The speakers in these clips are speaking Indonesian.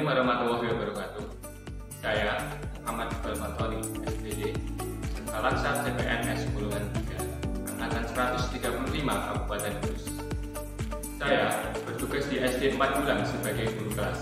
Assalamualaikum warahmatullahi wabarakatuh. Saya Muhammad Iqbal Fatoni, SPD, serta Laksar CPNS Golongan 3, Angkatan 135 Kabupaten Kudus. Saya bertugas di SD 4 Bulan sebagai guru kelas.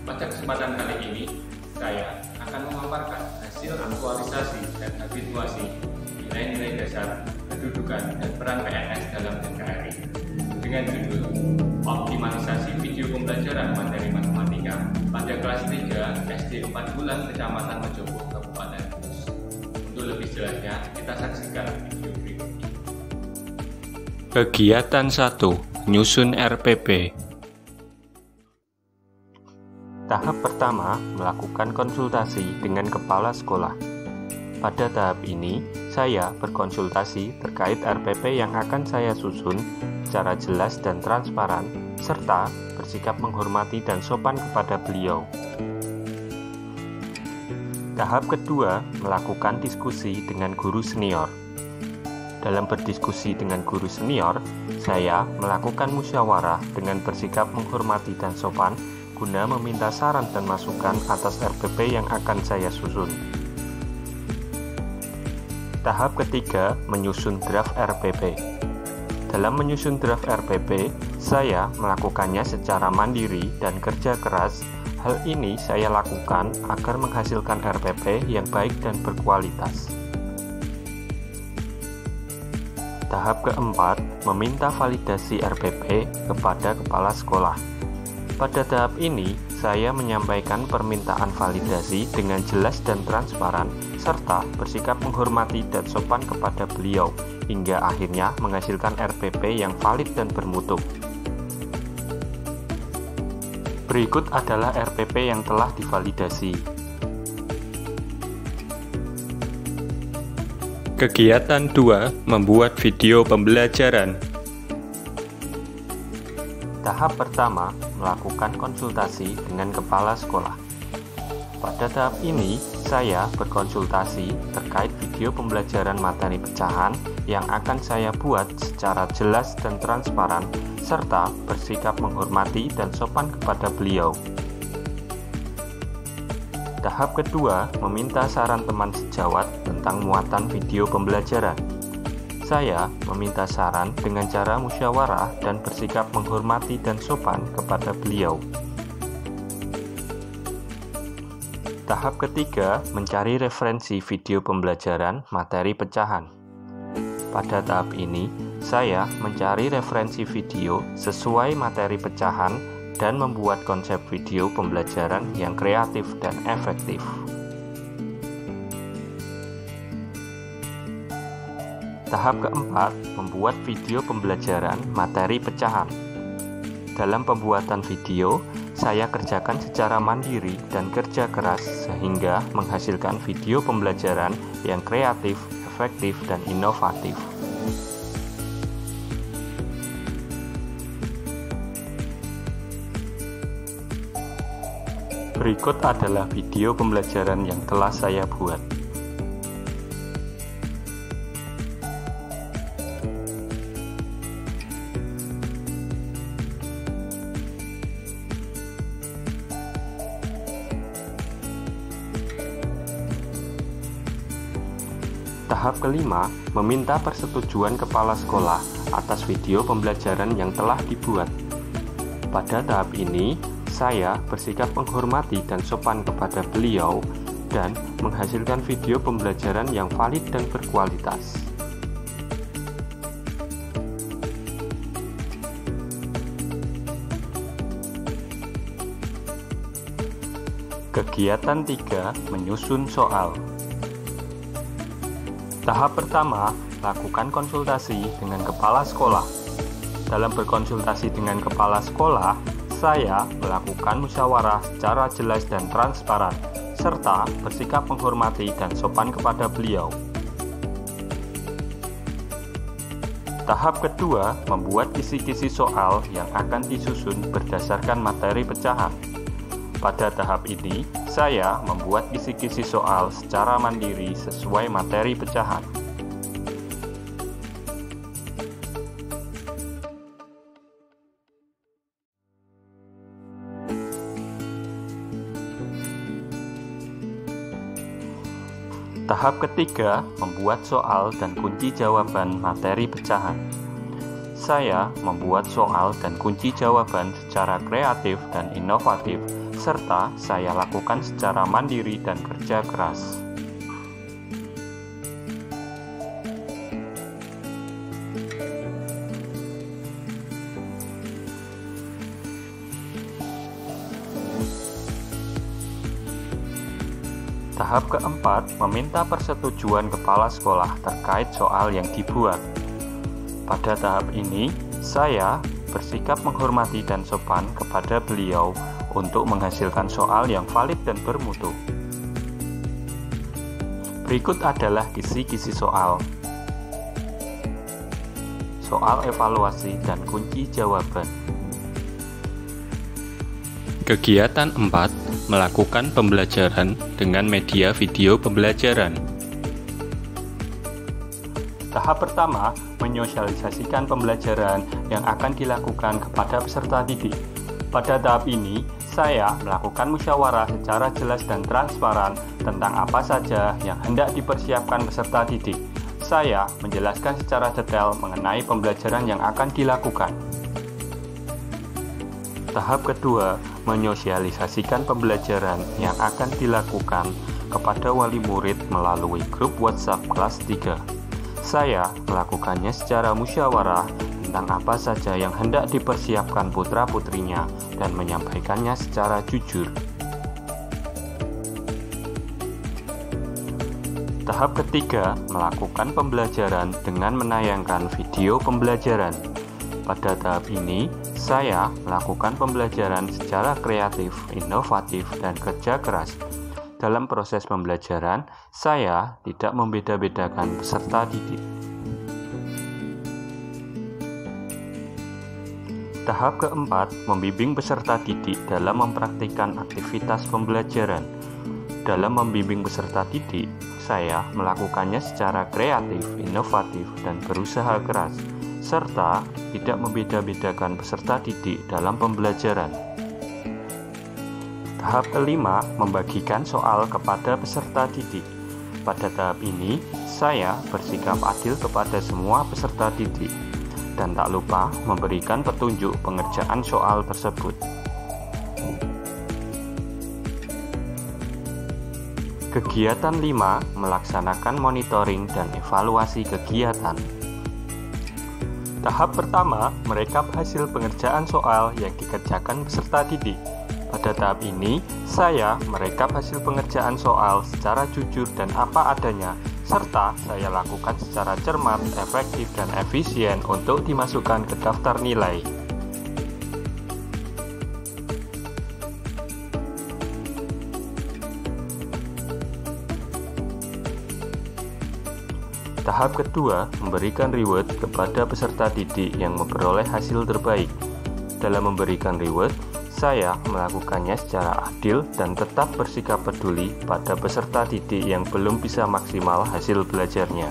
Pada kesempatan kali ini, saya akan memaparkan hasil aktualisasi dan habituasi nilai-nilai dasar, kedudukan, dan peran PNS dalam NKRI dengan judul Optimalisasi Video Pembelajaran Materi Matematika pada kelas 3 SD 4 Bulan Kecamatan Mejobo, Kabupaten Kudus. Untuk lebih jelasnya, kita saksikan video berikut ini. Kegiatan 1. Nyusun RPP. Tahap pertama, melakukan konsultasi dengan kepala sekolah. Pada tahap ini, saya berkonsultasi terkait RPP yang akan saya susun secara jelas dan transparan, serta bersikap menghormati dan sopan kepada beliau. Tahap kedua, melakukan diskusi dengan guru senior. Dalam berdiskusi dengan guru senior, saya melakukan musyawarah dengan bersikap menghormati dan sopan guna meminta saran dan masukan atas RPP yang akan saya susun. Tahap ketiga, menyusun draft RPP. Dalam menyusun draft RPP, saya melakukannya secara mandiri dan kerja keras. Hal ini saya lakukan agar menghasilkan RPP yang baik dan berkualitas. Tahap keempat, meminta validasi RPP kepada kepala sekolah. Pada tahap ini, saya menyampaikan permintaan validasi dengan jelas dan transparan, serta bersikap menghormati dan sopan kepada beliau, hingga akhirnya menghasilkan RPP yang valid dan bermutu. Berikut adalah RPP yang telah divalidasi. Kegiatan 2. Membuat video pembelajaran. Tahap pertama, melakukan konsultasi dengan kepala sekolah. Pada tahap ini, saya berkonsultasi terkait video pembelajaran materi pecahan yang akan saya buat secara jelas dan transparan, serta bersikap menghormati dan sopan kepada beliau. Tahap kedua, meminta saran teman sejawat tentang muatan video pembelajaran. Saya meminta saran dengan cara musyawarah dan bersikap menghormati dan sopan kepada beliau. Tahap ketiga, mencari referensi video pembelajaran materi pecahan. Pada tahap ini, saya mencari referensi video sesuai materi pecahan dan membuat konsep video pembelajaran yang kreatif dan efektif. Tahap keempat, membuat video pembelajaran materi pecahan. Dalam pembuatan video, saya kerjakan secara mandiri dan kerja keras sehingga menghasilkan video pembelajaran yang kreatif, efektif, dan inovatif. Berikut adalah video pembelajaran yang telah saya buat. Tahap kelima, meminta persetujuan kepala sekolah atas video pembelajaran yang telah dibuat. Pada tahap ini, saya bersikap menghormati dan sopan kepada beliau dan menghasilkan video pembelajaran yang valid dan berkualitas. Kegiatan 3, menyusun soal. Tahap pertama, lakukan konsultasi dengan kepala sekolah. Dalam berkonsultasi dengan kepala sekolah, saya melakukan musyawarah secara jelas dan transparan, serta bersikap menghormati dan sopan kepada beliau. Tahap kedua, membuat kisi-kisi soal yang akan disusun berdasarkan materi pecahan. Pada tahap ini, saya membuat kisi-kisi soal secara mandiri sesuai materi pecahan. Tahap ketiga, membuat soal dan kunci jawaban materi pecahan. Saya membuat soal dan kunci jawaban secara kreatif dan inovatif, serta saya lakukan secara mandiri dan kerja keras. Tahap keempat, meminta persetujuan kepala sekolah terkait soal yang dibuat. Pada tahap ini, saya bersikap menghormati dan sopan kepada beliau untuk menghasilkan soal yang valid dan bermutu. Berikut adalah kisi-kisi soal. Soal evaluasi dan kunci jawaban. Kegiatan 4. Melakukan pembelajaran dengan media video pembelajaran. Tahap pertama, menyosialisasikan pembelajaran yang akan dilakukan kepada peserta didik. Pada tahap ini, saya melakukan musyawarah secara jelas dan transparan tentang apa saja yang hendak dipersiapkan peserta didik. Saya menjelaskan secara detail mengenai pembelajaran yang akan dilakukan. Tahap kedua, menyosialisasikan pembelajaran yang akan dilakukan kepada wali murid melalui grup WhatsApp kelas 3. Saya melakukannya secara musyawarah tentang apa saja yang hendak dipersiapkan putra-putrinya dan menyampaikannya secara jujur. Tahap ketiga, melakukan pembelajaran dengan menayangkan video pembelajaran. Pada tahap ini, saya melakukan pembelajaran secara kreatif, inovatif, dan kerja keras. Dalam proses pembelajaran, saya tidak membeda-bedakan peserta didik. Tahap keempat, membimbing peserta didik dalam mempraktikkan aktivitas pembelajaran. Dalam membimbing peserta didik, saya melakukannya secara kreatif, inovatif, dan berusaha keras, serta tidak membeda-bedakan peserta didik dalam pembelajaran. Tahap kelima, membagikan soal kepada peserta didik. Pada tahap ini, saya bersikap adil kepada semua peserta didik, dan tak lupa memberikan petunjuk pengerjaan soal tersebut. Kegiatan 5, melaksanakan monitoring dan evaluasi kegiatan. Tahap pertama, merekap hasil pengerjaan soal yang dikerjakan peserta didik. Pada tahap ini, saya merekap hasil pengerjaan soal secara jujur dan apa adanya, serta saya lakukan secara cermat, efektif, dan efisien untuk dimasukkan ke daftar nilai. Tahap kedua, memberikan reward kepada peserta didik yang memperoleh hasil terbaik. Dalam memberikan reward, saya melakukannya secara adil dan tetap bersikap peduli pada peserta didik yang belum bisa maksimal hasil belajarnya.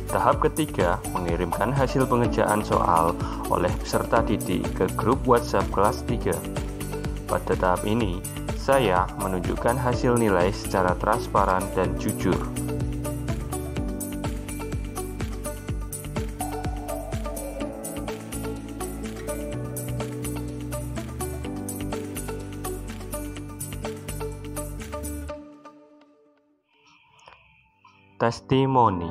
Tahap ketiga, mengirimkan hasil pengerjaan soal oleh peserta didik ke grup WhatsApp kelas 3. Pada tahap ini, saya menunjukkan hasil nilai secara transparan dan jujur. Testimoni.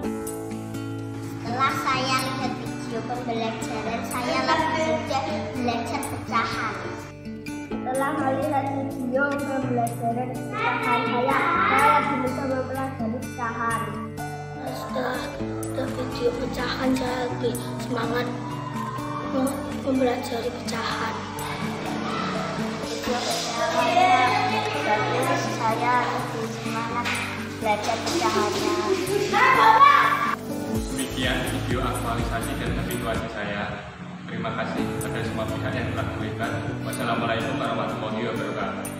Setelah saya lihat video pembelajaran, saya langsung belajar pecahan. Setelah melihat video pembelajaran pecahan, saya lebih bisa mempelajari pecahan. Setelah video pecahan, saya lebih semangat mempelajari pecahan. Video pecahannya bagus, saya lebih semangat belajar pecahannya. Demikian video aktualisasi dan evaluasi saya. Terima kasih kepada semua pihak yang telah terlibat. Wassalamualaikum warahmatullahi wabarakatuh.